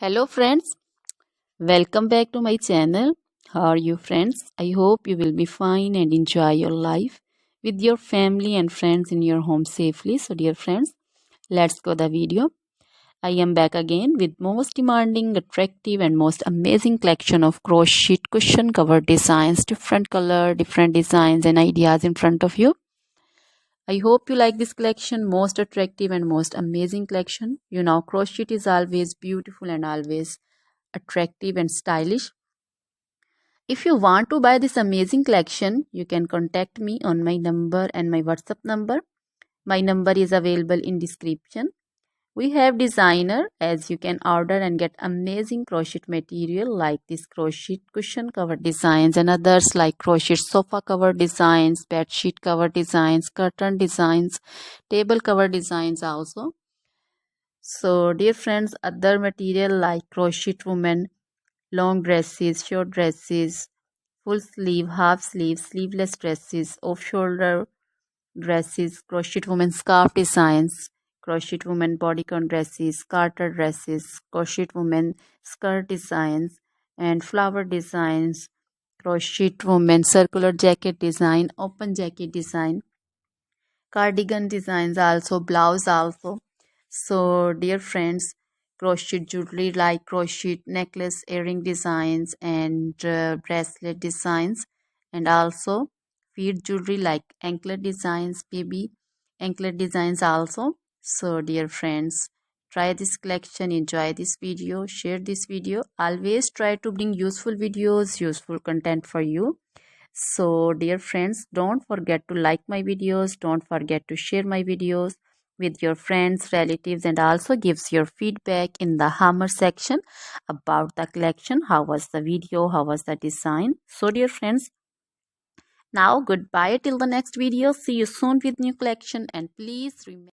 Hello friends, welcome back to my channel. How are you friends? I hope you will be fine and enjoy your life with your family and friends in your home safely. So dear friends, let's go the video. I am back again with most demanding, attractive and most amazing collection of crochet cushion cover designs, different color, different designs and ideas in front of you. I hope you like this collection, most attractive and most amazing collection. You know, crochet is always beautiful and always attractive and stylish. If you want to buy this amazing collection, you can contact me on my number and my WhatsApp number. My number is available in description. We have designer as you can order and get amazing crochet material like this crochet cushion cover designs and others like crochet sofa cover designs, bed sheet cover designs, curtain designs, table cover designs also. So dear friends, other material like crochet woman, long dresses, short dresses, full sleeve, half sleeve, sleeveless dresses, off shoulder dresses, crochet woman scarf designs, crochet woman bodycon dresses, garter dresses, crochet woman skirt designs, and flower designs, crochet woman circular jacket design, open jacket design, cardigan designs also, blouse also. So dear friends, crochet jewelry like crochet necklace, earring designs and bracelet designs, and also feet jewelry like anklet designs, baby anklet designs also. So dear friends, try this collection, enjoy this video, share this video. Always try to bring useful videos, useful content for you. So dear friends, don't forget to like my videos, don't forget to share my videos with your friends, relatives, and also gives your feedback in the hammer section about the collection. How was the video, how was the design? So dear friends, now goodbye till the next video. See you soon with new collection, and please remember